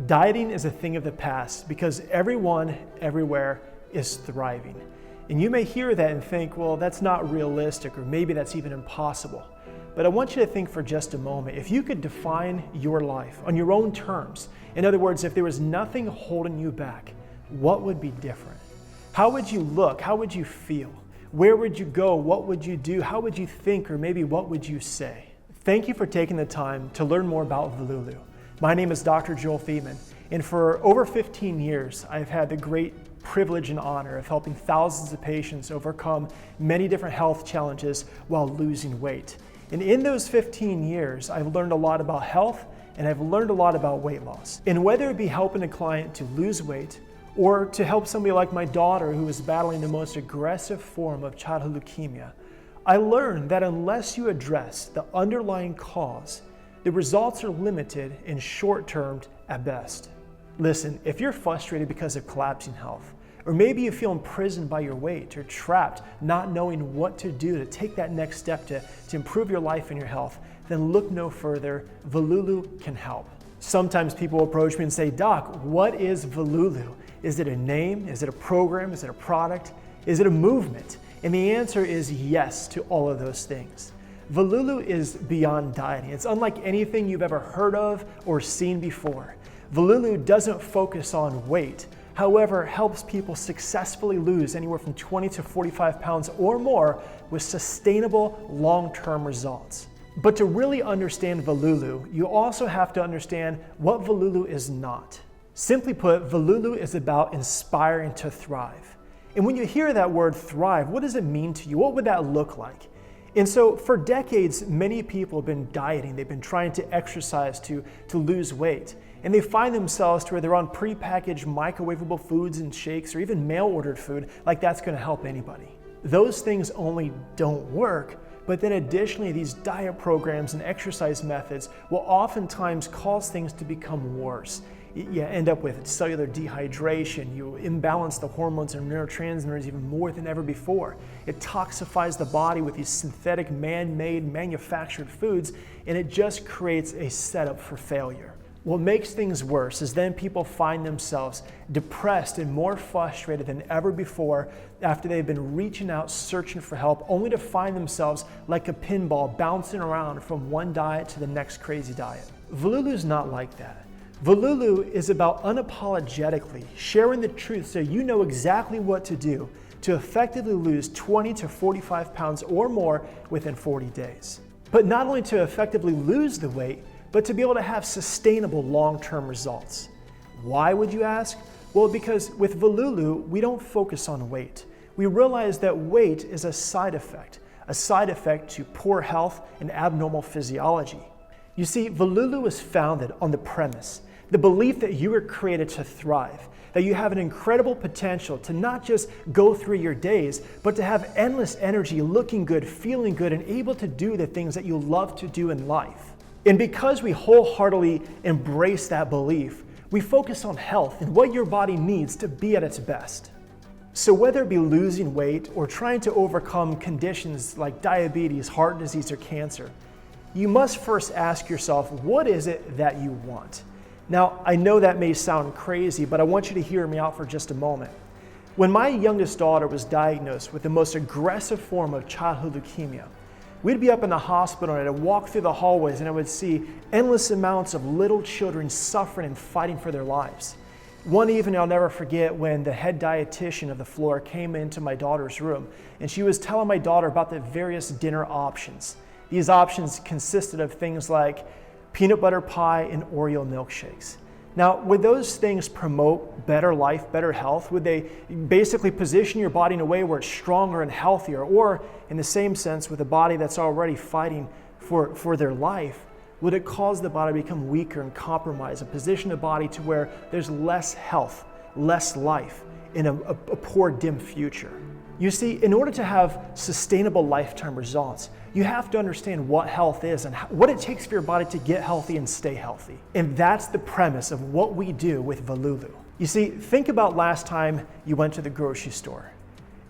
Dieting is a thing of the past because everyone, everywhere is thriving. And you may hear that and think, well, that's not realistic, or maybe that's even impossible. But I want you to think for just a moment, if you could define your life on your own terms, in other words, if there was nothing holding you back, what would be different? How would you look? How would you feel? Where would you go? What would you do? How would you think? Or maybe what would you say? Thank you for taking the time to learn more about Vilulu. My name is Dr. Joel Thiemann, and for over 15 years, I've had the great privilege and honor of helping thousands of patients overcome many different health challenges while losing weight. And in those 15 years, I've learned a lot about health, and I've learned a lot about weight loss. And whether it be helping a client to lose weight, or to help somebody like my daughter who is battling the most aggressive form of childhood leukemia, I learned that unless you address the underlying cause, the results are limited and short-term at best. Listen, if you're frustrated because of collapsing health, or maybe you feel imprisoned by your weight or trapped not knowing what to do to take that next step to improve your life and your health, then look no further. Vilulu can help. Sometimes people approach me and say, Doc, what is Vilulu? Is it a name? Is it a program? Is it a product? Is it a movement? And the answer is yes to all of those things. Vilulu is beyond dieting. It's unlike anything you've ever heard of or seen before. Vilulu doesn't focus on weight, however, helps people successfully lose anywhere from 20 to 45 pounds or more with sustainable long-term results. But to really understand Vilulu, you also have to understand what Vilulu is not. Simply put, Vilulu is about inspiring to thrive. And when you hear that word thrive, what does it mean to you? What would that look like? And so for decades, many people have been dieting. They've been trying to exercise to lose weight. And they find themselves to where they're on prepackaged microwavable foods and shakes, or even mail-ordered food, like that's gonna help anybody. Those things only don't work, but then additionally, these diet programs and exercise methods will oftentimes cause things to become worse. You end up with cellular dehydration, you imbalance the hormones and neurotransmitters even more than ever before. It toxifies the body with these synthetic, man-made, manufactured foods, and it just creates a setup for failure. What makes things worse is then people find themselves depressed and more frustrated than ever before after they've been reaching out, searching for help, only to find themselves like a pinball bouncing around from one diet to the next crazy diet. Vilulu is not like that. Vilulu is about unapologetically sharing the truth so you know exactly what to do to effectively lose 20 to 45 pounds or more within 40 days. But not only to effectively lose the weight, but to be able to have sustainable long-term results. Why, would you ask? Well, because with Vilulu, we don't focus on weight. We realize that weight is a side effect to poor health and abnormal physiology. You see, Vilulu is founded on the premise, the belief that you were created to thrive, that you have an incredible potential to not just go through your days, but to have endless energy, looking good, feeling good, and able to do the things that you love to do in life. And because we wholeheartedly embrace that belief, we focus on health and what your body needs to be at its best. So whether it be losing weight or trying to overcome conditions like diabetes, heart disease, or cancer, you must first ask yourself, what is it that you want? Now, I know that may sound crazy, but I want you to hear me out for just a moment. When my youngest daughter was diagnosed with the most aggressive form of childhood leukemia, we'd be up in the hospital and I'd walk through the hallways and I would see endless amounts of little children suffering and fighting for their lives. One evening I'll never forget when the head dietitian of the floor came into my daughter's room and she was telling my daughter about the various dinner options. These options consisted of things like peanut butter pie and Oreo milkshakes. Now, would those things promote better life, better health? Would they basically position your body in a way where it's stronger and healthier? Or in the same sense, with a body that's already fighting for their life, would it cause the body to become weaker and compromised and position the body to where there's less health, less life in a poor, dim future? You see, in order to have sustainable lifetime results, you have to understand what health is and what it takes for your body to get healthy and stay healthy. And that's the premise of what we do with Vilulu. You see, think about last time you went to the grocery store.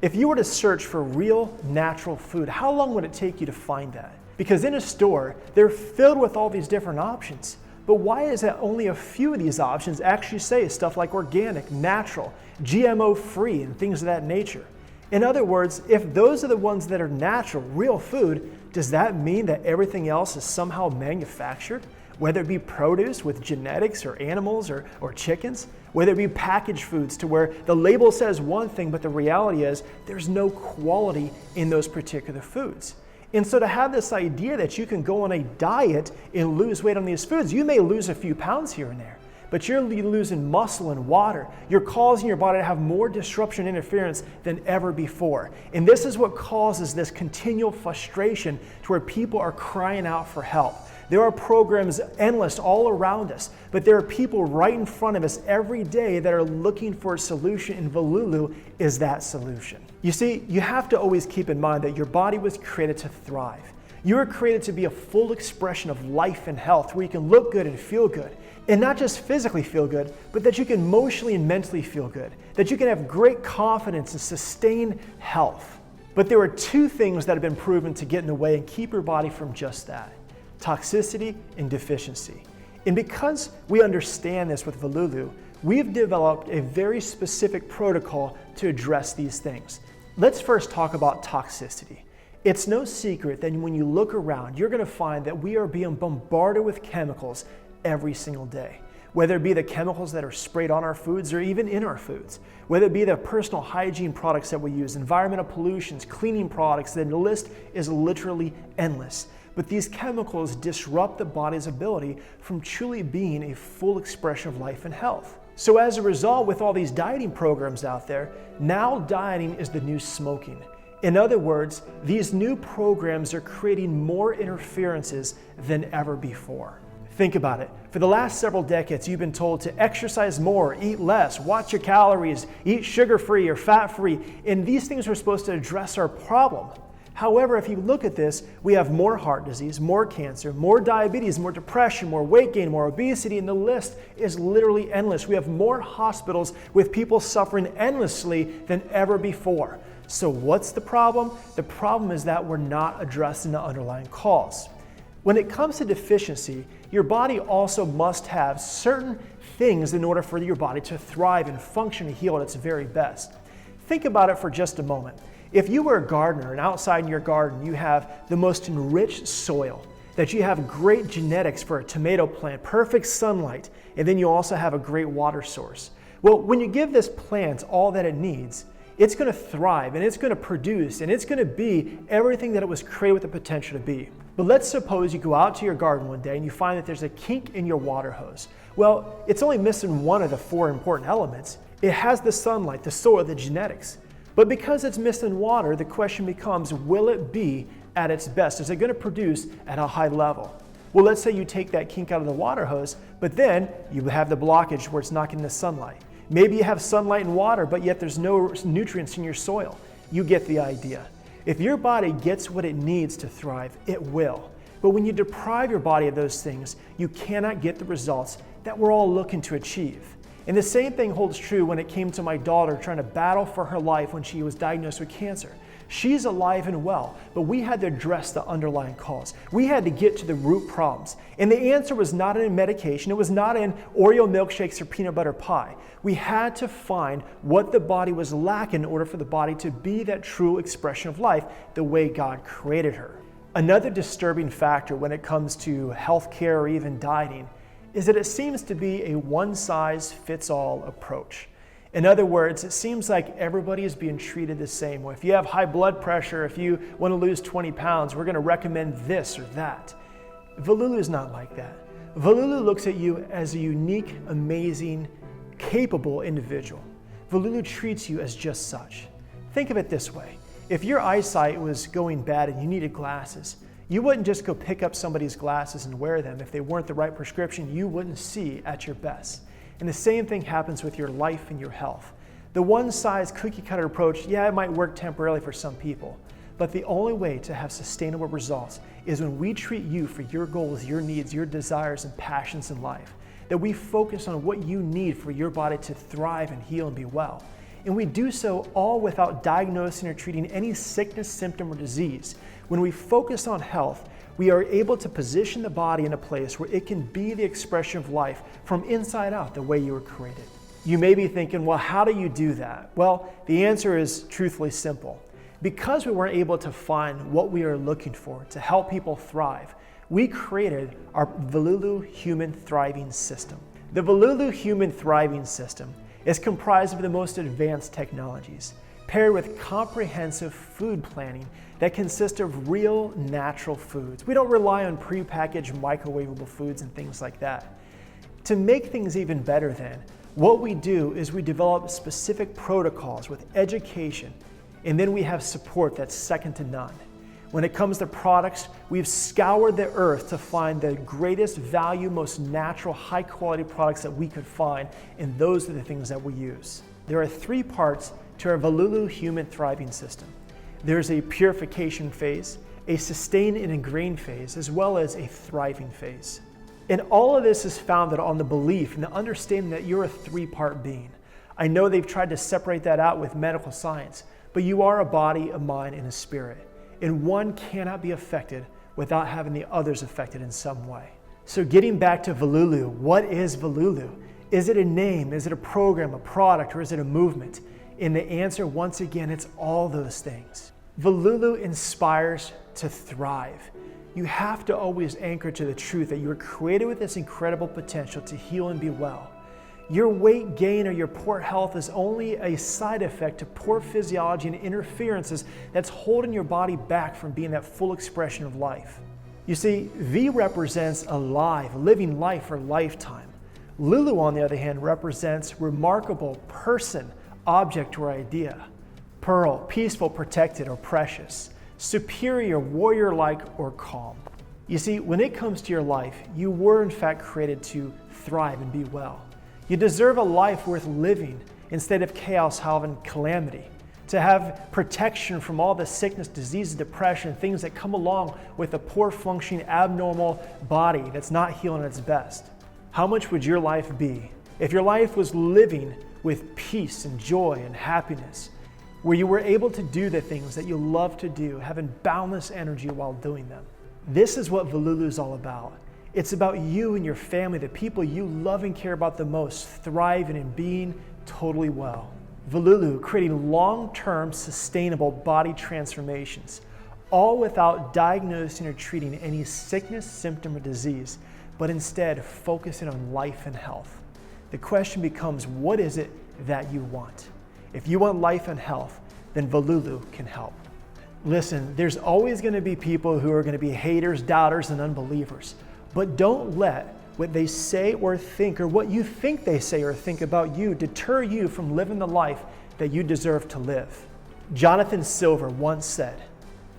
If you were to search for real, natural food, how long would it take you to find that? Because in a store, they're filled with all these different options. But why is that only a few of these options actually say stuff like organic, natural, GMO-free, and things of that nature? In other words, if those are the ones that are natural, real food, does that mean that everything else is somehow manufactured? Whether it be produce with genetics or animals or chickens, whether it be packaged foods to where the label says one thing, but the reality is there's no quality in those particular foods. And so to have this idea that you can go on a diet and lose weight on these foods, you may lose a few pounds here and there, but you're losing muscle and water. You're causing your body to have more disruption and interference than ever before. And this is what causes this continual frustration to where people are crying out for help. There are programs endless all around us, but there are people right in front of us every day that are looking for a solution, and Vilulu is that solution. You see, you have to always keep in mind that your body was created to thrive. You were created to be a full expression of life and health where you can look good and feel good. And not just physically feel good, but that you can emotionally and mentally feel good. That you can have great confidence and sustain health. But there are two things that have been proven to get in the way and keep your body from just that: toxicity and deficiency. And because we understand this with Vilulu, we've developed a very specific protocol to address these things. Let's first talk about toxicity. It's no secret that when you look around, you're going to find that we are being bombarded with chemicals every single day. Whether it be the chemicals that are sprayed on our foods or even in our foods, whether it be the personal hygiene products that we use, environmental pollutions, cleaning products, the list is literally endless. But these chemicals disrupt the body's ability from truly being a full expression of life and health. So as a result, with all these dieting programs out there, now dieting is the new smoking. In other words, these new programs are creating more interferences than ever before. Think about it. For the last several decades, you've been told to exercise more, eat less, watch your calories, eat sugar-free or fat-free, and these things are supposed to address our problem. However, if you look at this, we have more heart disease, more cancer, more diabetes, more depression, more weight gain, more obesity, and the list is literally endless. We have more hospitals with people suffering endlessly than ever before. So what's the problem? The problem is that we're not addressing the underlying cause. When it comes to deficiency, your body also must have certain things in order for your body to thrive and function and heal at its very best. Think about it for just a moment. If you were a gardener and outside in your garden you have the most enriched soil, that you have great genetics for a tomato plant, perfect sunlight, and then you also have a great water source. Well, when you give this plant all that it needs, it's going to thrive and it's going to produce and it's going to be everything that it was created with the potential to be. But let's suppose you go out to your garden one day and you find that there's a kink in your water hose. Well, it's only missing one of the four important elements. It has the sunlight, the soil, the genetics. But because it's missing water, the question becomes, will it be at its best? Is it going to produce at a high level? Well, let's say you take that kink out of the water hose, but then you have the blockage where it's not getting the sunlight. Maybe you have sunlight and water, but yet there's no nutrients in your soil. You get the idea. If your body gets what it needs to thrive, it will. But when you deprive your body of those things, you cannot get the results that we're all looking to achieve. And the same thing holds true when it came to my daughter trying to battle for her life when she was diagnosed with cancer. She's alive and well, but we had to address the underlying cause. We had to get to the root problems. And the answer was not in medication. It was not in Oreo milkshakes or peanut butter pie. We had to find what the body was lacking in order for the body to be that true expression of life the way God created her. Another disturbing factor when it comes to healthcare or even dieting is that it seems to be a one-size-fits-all approach. In other words, it seems like everybody is being treated the same way. If you have high blood pressure, if you want to lose 20 pounds, we're going to recommend this or that. Vilulu is not like that. Vilulu looks at you as a unique, amazing, capable individual. Vilulu treats you as just such. Think of it this way. If your eyesight was going bad and you needed glasses, you wouldn't just go pick up somebody's glasses and wear them. If they weren't the right prescription, you wouldn't see at your best. And the same thing happens with your life and your health. The one-size cookie-cutter approach, yeah, it might work temporarily for some people, but the only way to have sustainable results is when we treat you for your goals, your needs, your desires, and passions in life. That we focus on what you need for your body to thrive and heal and be well. And we do so all without diagnosing or treating any sickness, symptom, or disease. When we focus on health, we are able to position the body in a place where it can be the expression of life from inside out the way you were created. You may be thinking, well, how do you do that? Well, the answer is truthfully simple. Because we weren't able to find what we are looking for to help people thrive, we created our Vilulu Human Thriving System. The Vilulu Human Thriving System is comprised of the most advanced technologies, paired with comprehensive food planning that consists of real natural foods. We don't rely on prepackaged microwavable foods and things like that. To make things even better then, what we do is we develop specific protocols with education, and then we have support that's second to none. When it comes to products, we've scoured the earth to find the greatest value, most natural, high quality products that we could find, and those are the things that we use. There are 3 parts to our Vilulu Human Thriving System. There's a purification phase, a sustain and ingrain phase, as well as a thriving phase. And all of this is founded on the belief and the understanding that you're a 3-part being. I know they've tried to separate that out with medical science, but you are a body, a mind, and a spirit. And one cannot be affected without having the others affected in some way. So getting back to Vilulu, what is Vilulu? Is it a name? Is it a program, a product, or is it a movement? And the answer, once again, it's all those things. Vilulu inspires to thrive. You have to always anchor to the truth that you were created with this incredible potential to heal and be well. Your weight gain or your poor health is only a side effect to poor physiology and interferences that's holding your body back from being that full expression of life. You see, V represents alive, living life or lifetime. Lulu, on the other hand, represents remarkable person, object, or idea. Pearl, peaceful, protected, or precious. Superior, warrior-like, or calm. You see, when it comes to your life, you were in fact created to thrive and be well. You deserve a life worth living instead of chaos, health, and calamity. To have protection from all the sickness, disease, depression, things that come along with a poor functioning, abnormal body that's not healing at its best. How much would your life be if your life was living with peace and joy and happiness, where you were able to do the things that you love to do, having boundless energy while doing them? This is what Vilulu is all about. It's about you and your family, the people you love and care about the most, thriving and being totally well. Vilulu, creating long-term sustainable body transformations, all without diagnosing or treating any sickness, symptom, or disease, but instead focusing on life and health. The question becomes, what is it that you want? If you want life and health, then Vilulu can help. Listen, there's always going to be people who are going to be haters, doubters, and unbelievers. But don't let what they say or think, or what you think they say or think about you, deter you from living the life that you deserve to live. Jonathan Silver once said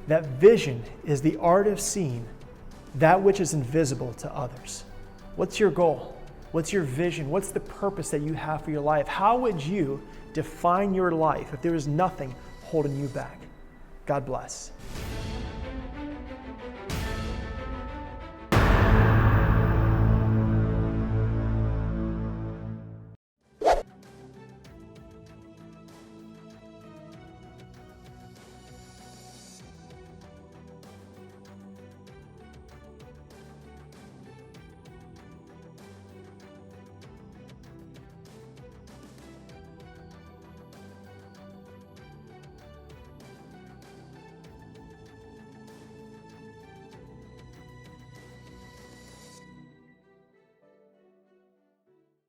that vision is the art of seeing that which is invisible to others. What's your goal? What's your vision? What's the purpose that you have for your life? How would you define your life if there was nothing holding you back? God bless.